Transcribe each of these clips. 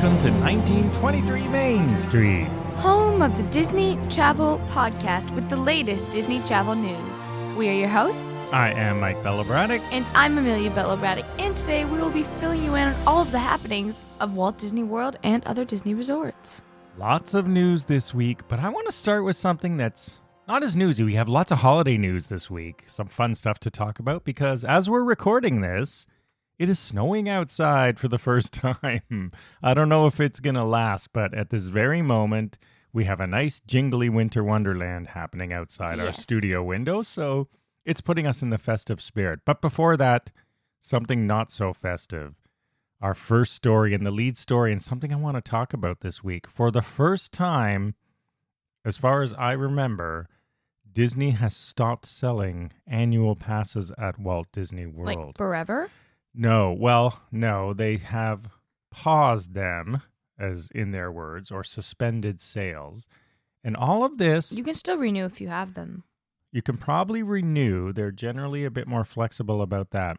welcome to 1923 Main Street, home of the Disney Travel Podcast with the latest Disney travel news. We are your hosts. I am Mike Bellabraddock. And I'm Amelia Bellabraddock. And today we will be filling you in on all of the happenings of Walt Disney World and other Disney resorts. Lots of news this week, but I want to start with something that's not as newsy. We have lots of holiday news this week, some fun stuff to talk about, because as we're recording this, it is snowing outside for the first time. I don't know if it's going to last, but at this very moment, we have a nice jingly winter wonderland happening outside our studio windows, so it's putting us in the festive spirit. But before that, something not so festive. Our first story and the lead story, and something I want to talk about this week. For the first time, as far as I remember, Disney has stopped selling annual passes at Walt Disney World. Like forever? No, they have paused them, as in their words, or suspended sales. And all of this... You can still renew if you have them. You can probably renew. They're generally a bit more flexible about that.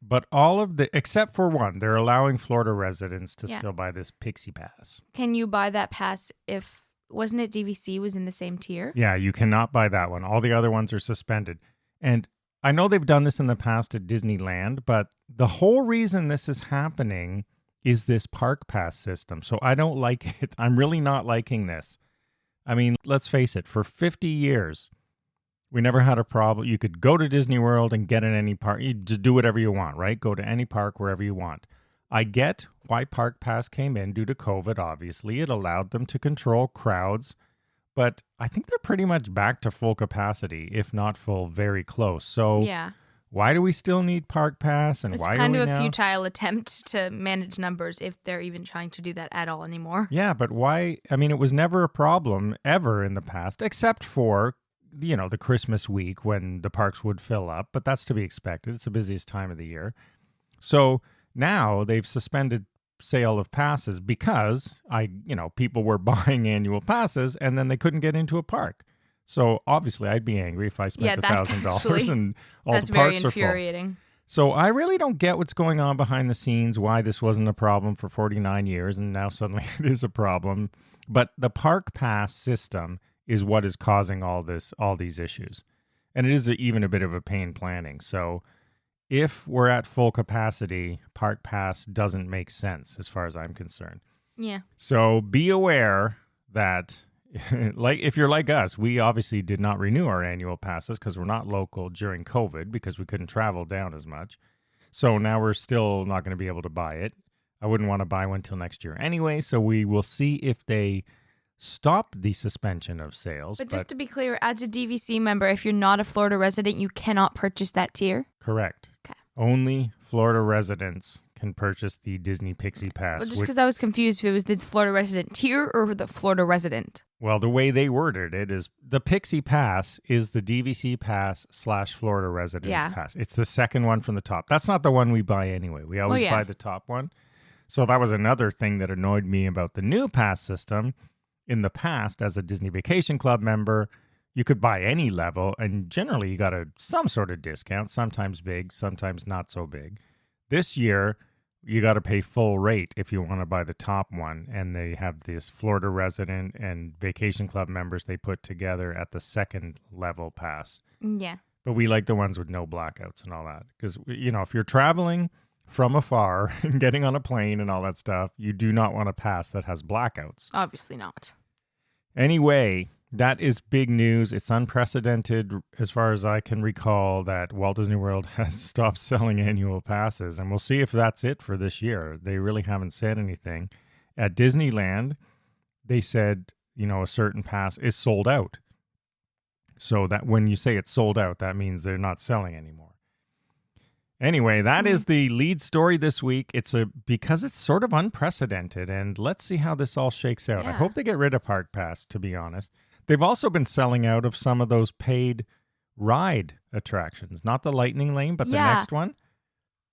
But all of the... Except for one, they're allowing Florida residents to still buy this Pixie Pass. Can you buy that pass if... Wasn't it DVC was in the same tier? Yeah, you cannot buy that one. All the other ones are suspended. And I know they've done this in the past at Disneyland, but the whole reason this is happening is this park pass system. So I don't like it. I'm really not liking this. I mean, let's face it, for 50 years, we never had a problem. You could go to Disney World and get in any park. You just do whatever you want, right? Go to any park wherever you want. I get why Park Pass came in due to COVID, obviously. It allowed them to control crowds. But I think they're pretty much back to full capacity, if not full, very close. So why do we still need Park Pass? And it's why kind are we of a now... futile attempt to manage numbers if they're even trying to do that at all anymore. Yeah, but why? I mean, it was never a problem ever in the past, except for, you know, the Christmas week when the parks would fill up. But that's to be expected. It's the busiest time of the year. So now they've suspended sale of passes because people were buying annual passes and then they couldn't get into a park. So obviously I'd be angry if I spent $1,000 and all the parks are full. That's very infuriating. So I really don't get what's going on behind the scenes, why this wasn't a problem for 49 years and now suddenly it is a problem. But the park pass system is what is causing all these issues. And it is even a bit of a pain planning. So if we're at full capacity, Park Pass doesn't make sense as far as I'm concerned. Yeah. So be aware that, like, if you're like us, we obviously did not renew our annual passes because we're not local during COVID because we couldn't travel down as much. So now we're still not going to be able to buy it. I wouldn't want to buy one till next year anyway. So we will see if they stop the suspension of sales. But just to be clear, as a DVC member, if you're not a Florida resident, you cannot purchase that tier? Correct. Okay. Only Florida residents can purchase the Disney Pixie Pass. Well, just because I was confused if it was the Florida resident tier or the Florida resident. Well, the way they worded it is the Pixie Pass is the DVC Pass / Florida Residence Pass. It's the second one from the top. That's not the one we buy anyway. We always buy the top one. So that was another thing that annoyed me about the new pass system. In the past, as a Disney Vacation Club member, you could buy any level, and generally you got some sort of discount, sometimes big, sometimes not so big. This year, you got to pay full rate if you want to buy the top one, and they have this Florida resident and Vacation Club members they put together at the second level pass. Yeah. But we like the ones with no blackouts and all that, because, if you're traveling from afar and getting on a plane and all that stuff, you do not want a pass that has blackouts. Obviously not. Anyway, that is big news. It's unprecedented, as far as I can recall, that Walt Disney World has stopped selling annual passes. And we'll see if that's it for this year. They really haven't said anything. At Disneyland, they said, a certain pass is sold out. So that when you say it's sold out, that means they're not selling anymore. Anyway, that is the lead story this week. Because it's sort of unprecedented, and let's see how this all shakes out. I hope they get rid of Park Pass, to be honest. They've also been selling out of some of those paid ride attractions, not the Lightning Lane, but the next one.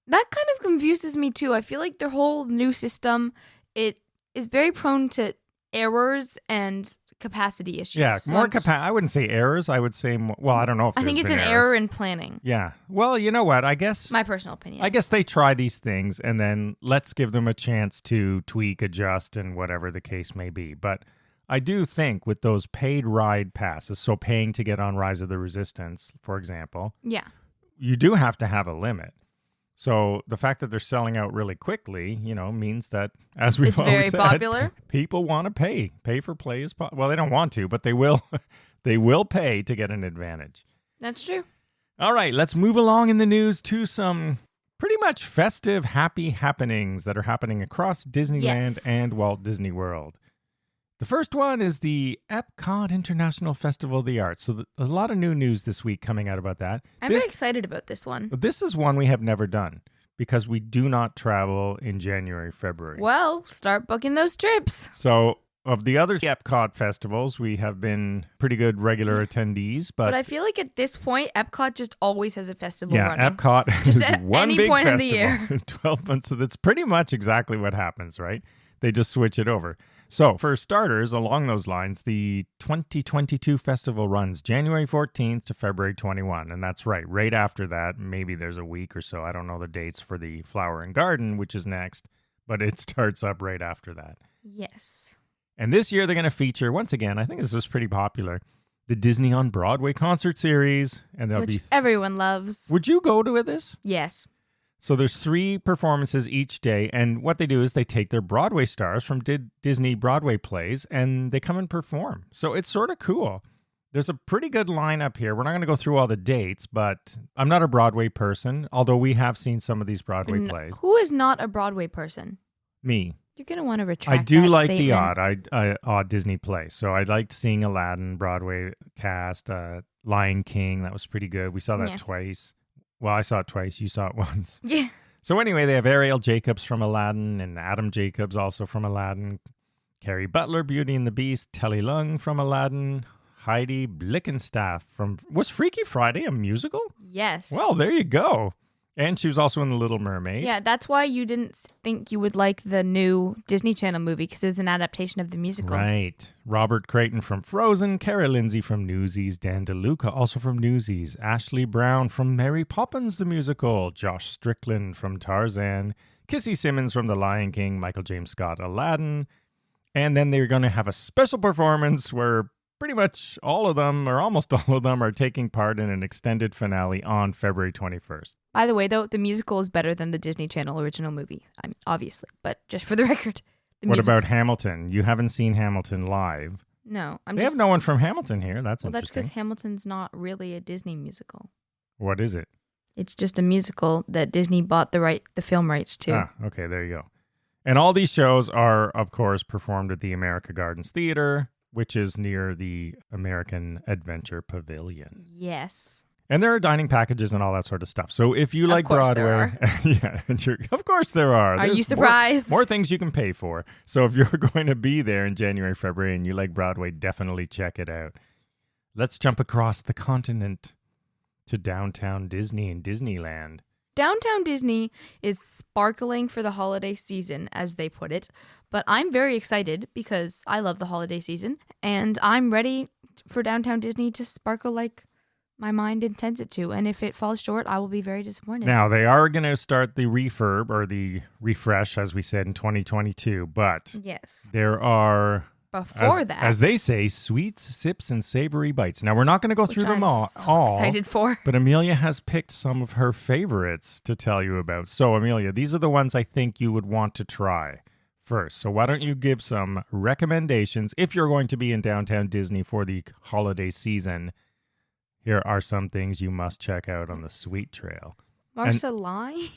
That kind of confuses me too. I feel like their whole new system, it is very prone to errors and capacity issues. Yeah, So more capacity. I wouldn't say errors. I would say more, well, I don't know if I think there's it's an been error errors. in planning. Yeah. Well, you know what? I guess My personal opinion. I guess they try these things and then let's give them a chance to tweak, adjust, and whatever the case may be. But I do think with those paid ride passes, so paying to get on Rise of the Resistance, for example, Yeah. you do have to have a limit. So the fact that they're selling out really quickly, means that, as we've It's always very said, popular. people want to pay. Pay for play is well, they don't want to, but they will. They will pay to get an advantage. That's true. All right, let's move along in the news to some pretty much festive, happy happenings that are happening across Disneyland Yes. and Walt Disney World. The first one is the EPCOT International Festival of the Arts. So a lot of new news this week coming out about that. I'm very excited about this one. But this is one we have never done because we do not travel in January, February. Well, start booking those trips. So of the other Epcot festivals, we have been pretty good regular attendees. But I feel like at this point, Epcot just always has a festival yeah, running. Epcot Just is at one any big point in festival. the year. 12 months. So that's pretty much exactly what happens, right? They just switch it over. So, for starters, along those lines, the 2022 festival runs January 14th to February 21. And that's right after that, maybe there's a week or so. I don't know the dates for the Flower and Garden, which is next, but it starts up right after that. Yes. And this year, they're going to feature, once again, I think this was pretty popular, the Disney on Broadway concert series. And there'll Which be everyone loves. Would you go to this? Yes. So there's 3 performances each day, and what they do is they take their Broadway stars from Disney Broadway plays, and they come and perform. So it's sort of cool. There's a pretty good lineup here. We're not going to go through all the dates, but I'm not a Broadway person, although we have seen some of these Broadway plays. Who is not a Broadway person? Me. You're going to want to retract I do that like statement. the odd Disney play. So I liked seeing Aladdin, Broadway cast, Lion King. That was pretty good. We saw that twice. Well, I saw it twice. You saw it once. Yeah. So anyway, they have Ariel Jacobs from Aladdin and Adam Jacobs also from Aladdin. Carrie Butler, Beauty and the Beast. Telly Lung from Aladdin. Heidi Blickenstaff from... Was Freaky Friday a musical? Yes. Well, there you go. And she was also in The Little Mermaid. Yeah, that's why you didn't think you would like the new Disney Channel movie, because it was an adaptation of the musical. Right. Robert Creighton from Frozen, Cara Lindsay from Newsies, Dan DeLuca also from Newsies, Ashley Brown from Mary Poppins the Musical, Josh Strickland from Tarzan, Kissy Simmons from The Lion King, Michael James Scott, Aladdin, and then they're going to have a special performance where pretty much all of them, or almost all of them, are taking part in an extended finale on February 21st. By the way, though, the musical is better than the Disney Channel original movie. I mean, obviously, but just for the record. What about Hamilton? You haven't seen Hamilton live. No, They have no one from Hamilton here. That's Well, that's interesting. because Hamilton's not really a Disney musical. What is it? It's just a musical that Disney bought the film rights to. Ah, okay, there you go. And all these shows are, of course, performed at the America Gardens Theater, which is near the American Adventure Pavilion. Yes. And there are dining packages and all that sort of stuff. So if you like Broadway, yeah, of course there are. Are There's you surprised? More things you can pay for. So if you're going to be there in January, February, and you like Broadway, definitely check it out. Let's jump across the continent to downtown Disney and Disneyland. Downtown Disney is sparkling for the holiday season, as they put it, but I'm very excited because I love the holiday season, and I'm ready for Downtown Disney to sparkle like my mind intends it to, and if it falls short, I will be very disappointed. Now, they are going to start the refurb, or the refresh, as we said, in 2022, but yes, there are... Before that, as they say, sweets, sips, and savory bites. Now, we're not going to go through them all. Excited for. But Amelia has picked some of her favorites to tell you about. So, Amelia, these are the ones I think you would want to try first. So why don't you give some recommendations if you're going to be in downtown Disney for the holiday season? Here are some things you must check out on the Sweet Trail.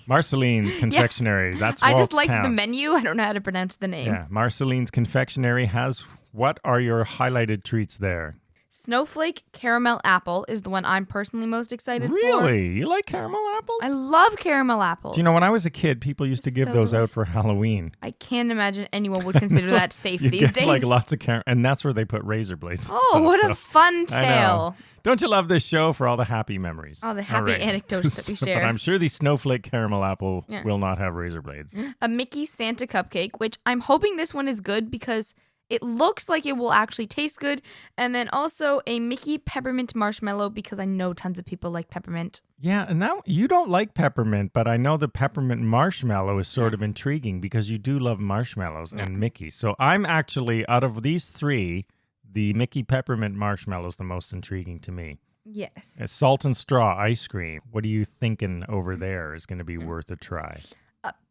Marceline's Confectionery. Yeah. That's I Walt's just like town. the menu. I don't know how to pronounce the name. Yeah, Marceline's Confectionery has... What are your highlighted treats there? Snowflake Caramel Apple is the one I'm personally most excited for. Really? You like caramel apples? I love caramel apples. Do you know, when I was a kid, people used to give So those out delicious. for Halloween. I can't imagine anyone would consider that safe You these get days. like lots of caramel, and that's where they put razor blades. And Oh, stuff, what so. a fun I know. tale. Don't you love this show for all the happy memories? All the happy anecdotes that we share. But I'm sure the Snowflake Caramel Apple Yeah. will not have razor blades. A Mickey Santa cupcake, which I'm hoping this one is good because It looks like it will actually taste good. And then also a Mickey peppermint marshmallow because I know tons of people like peppermint. Yeah, and now you don't like peppermint, but I know the peppermint marshmallow is sort of intriguing because you do love marshmallows and Mickey. So I'm actually, out of these three, the Mickey peppermint marshmallow is the most intriguing to me. Yes. Salt and straw ice cream. What are you thinking over there is going to be worth a try?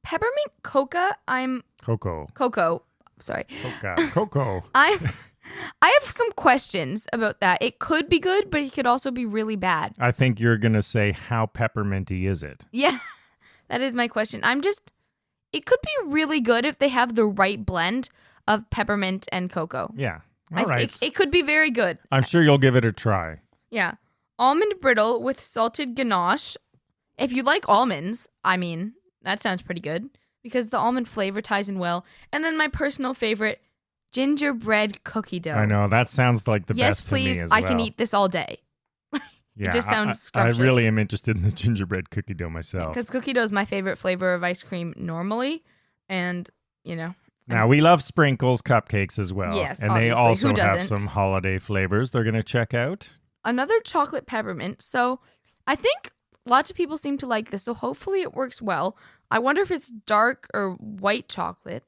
Peppermint cocoa. Cocoa. Sorry. Cocoa. I have some questions about that. It could be good, but it could also be really bad. I think you're going to say, how pepperminty is it? Yeah, that is my question. It could be really good if they have the right blend of peppermint and cocoa. Yeah. All right. It could be very good. I'm sure you'll give it a try. Yeah. Almond brittle with salted ganache. If you like almonds, that sounds pretty good because the almond flavor ties in well. And then my personal favorite, gingerbread cookie dough. I know. That sounds like the yes, best please, to me as well. I can eat this all day. Yeah, it just sounds I scrumptious. really am interested in the gingerbread cookie dough myself. Because cookie dough is my favorite flavor of ice cream normally. And, Now, we love sprinkles cupcakes as well. Yes, and obviously. they also Who have doesn't? some holiday flavors they're going to check out. Another chocolate peppermint. So I think lots of people seem to like this. So hopefully it works well. I wonder if it's dark or white chocolate.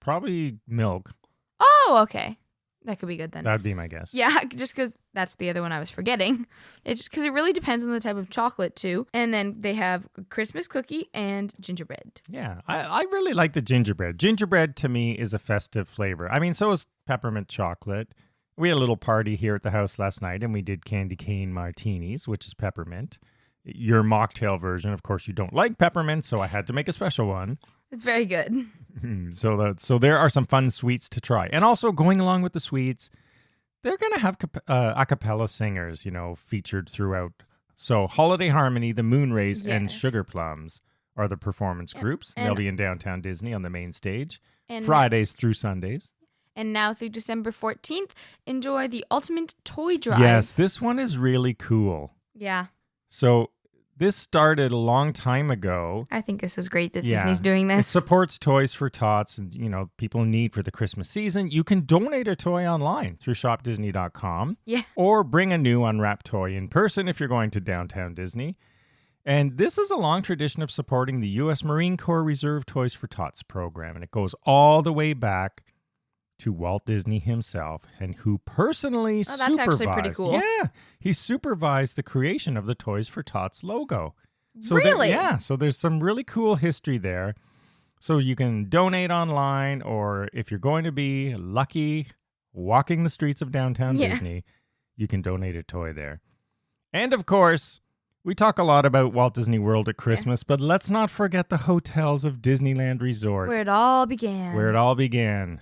Probably milk. Oh, okay. That could be good then. That'd be my guess. Yeah, just because that's the other one I was forgetting. It's just because it really depends on the type of chocolate too. And then they have Christmas cookie and gingerbread. Yeah, I really like the gingerbread. Gingerbread to me is a festive flavor. So is peppermint chocolate. We had a little party here at the house last night and we did candy cane martinis, which is peppermint. Your mocktail version, of course, you don't like peppermint, so I had to make a special one. It's very good. So there are some fun sweets to try. And also going along with the sweets, they're going to have a cappella singers, featured throughout. So Holiday Harmony, the Moonrays, and Sugar Plums are the performance groups. They'll be in downtown Disney on the main stage, Fridays through Sundays. And now through December 14th, enjoy the Ultimate Toy Drive. Yes, this one is really cool. Yeah. So this started a long time ago. I think this is great that Disney's doing this. It supports Toys for Tots and, people in need for the Christmas season. You can donate a toy online through shopdisney.com. Yeah. Or bring a new unwrapped toy in person if you're going to downtown Disney. And this is a long tradition of supporting the U.S. Marine Corps Reserve Toys for Tots program. And it goes all the way back to Walt Disney himself, and who personally supervised. That's actually pretty cool. Yeah, he supervised the creation of the Toys for Tots logo. So really? So there's some really cool history there. So you can donate online, or if you're going to be lucky walking the streets of downtown Disney, you can donate a toy there. And of course, we talk a lot about Walt Disney World at Christmas, but let's not forget the hotels of Disneyland Resort. Where it all began.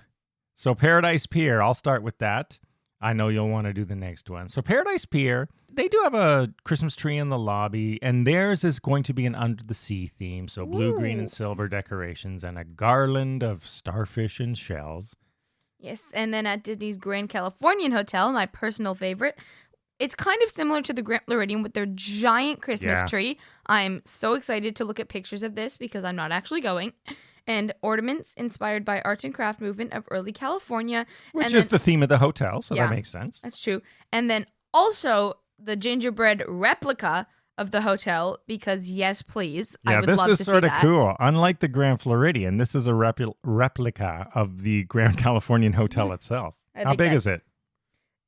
So Paradise Pier, I'll start with that. I know you'll want to do the next one. So Paradise Pier, they do have a Christmas tree in the lobby, and theirs is going to be an under the sea theme. So blue, green, and silver decorations and a garland of starfish and shells. Yes, and then at Disney's Grand Californian Hotel, my personal favorite, it's kind of similar to the Grand Floridian with their giant Christmas tree. I'm so excited to look at pictures of this because I'm not actually going. And ornaments inspired by arts and craft movement of early California. Which is the theme of the hotel, so that makes sense. That's true. And then also the gingerbread replica of the hotel because, yes, please, I would love to see that. Yeah, this is sort of cool. Unlike the Grand Floridian, this is a replica of the Grand Californian Hotel itself. How big is it?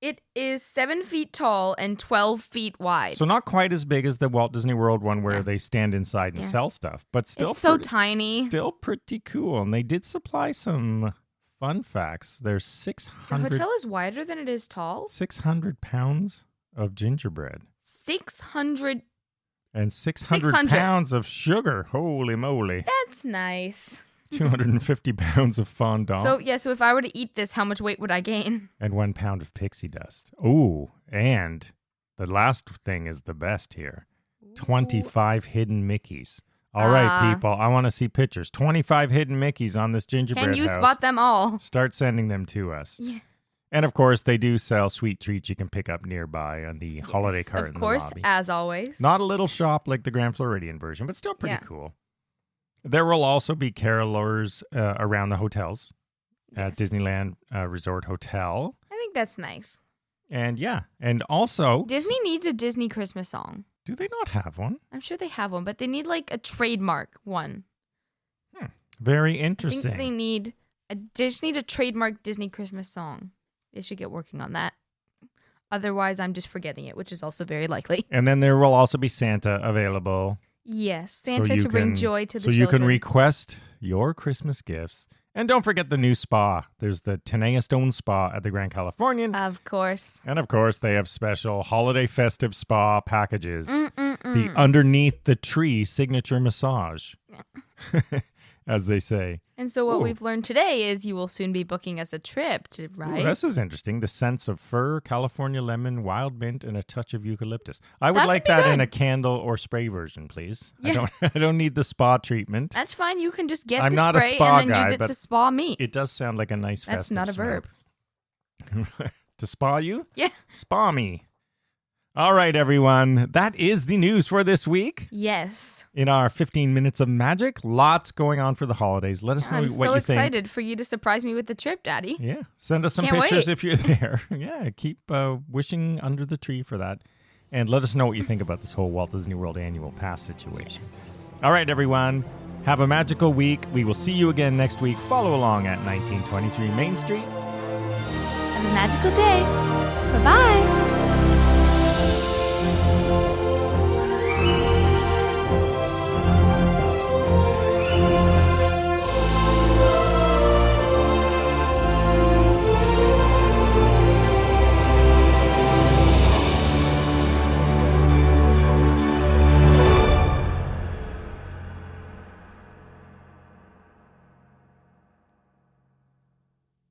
It is 7 feet tall and 12 feet wide. So not quite as big as the Walt Disney World one where they stand inside and sell stuff, but still it's so tiny. Still pretty cool. And they did supply some fun facts. There's 600... The hotel is wider than it is tall. 600 pounds of gingerbread. 600... And 600 pounds of sugar. Holy moly. That's nice. 250 pounds of fondant. So if I were to eat this, how much weight would I gain? And 1 pound of pixie dust. Ooh, and the last thing is the best here. 25 hidden Mickeys. All right, people, I want to see pictures. 25 hidden Mickeys on this gingerbread house. Can you spot them all? Start sending them to us. Yeah. And of course, they do sell sweet treats you can pick up nearby on the holiday cart in the lobby. Of course, as always. Not a little shop like the Grand Floridian version, but still pretty cool. There will also be carolers around the hotels at Yes. Disneyland Resort Hotel. I think that's nice. And yeah, and also... Disney needs a Disney Christmas song. Do they not have one? I'm sure they have one, but they need like a trademark one. Very I interesting. think they just need a trademark Disney Christmas song. They should get working on that. Otherwise, I'm just forgetting it, which is also very likely. And then there will also be Santa available. Yes, so Santa you to bring can- joy to the So children. you can request your Christmas gifts. And don't forget the new spa. There's the Tenaya Stone Spa at the Grand Californian. Of course. And of course, they have special holiday festive spa packages. The The underneath the tree signature massage, as they say. And so what Ooh. we've learned today is you will soon be booking us a trip, right? Ooh, this is interesting. The scents of fir, California lemon, wild mint, and a touch of eucalyptus. I would That would like be that in good. a candle or spray version, please. Yeah. I don't need the spa treatment. That's fine. You can just get I'm the not a spray spa and then guy, use it but to spa me. It does sound like a nice That's festive not a smell. verb. To spa you? Yeah. Spa me. All right, everyone. That is the news for this week. Yes. In our 15 minutes of magic, lots going on for the holidays. Let us know I'm what so you think. excited for you to surprise me with the trip, Daddy. Yeah. Send us some Can't pictures wait. if you're there. Yeah. Keep wishing under the tree for that. And let us know what you think about this whole Walt Disney World annual pass situation. Yes. All right, everyone. Have a magical week. We will see you again next week. Follow along at 1923 Main Street. Have a magical day. Bye-bye.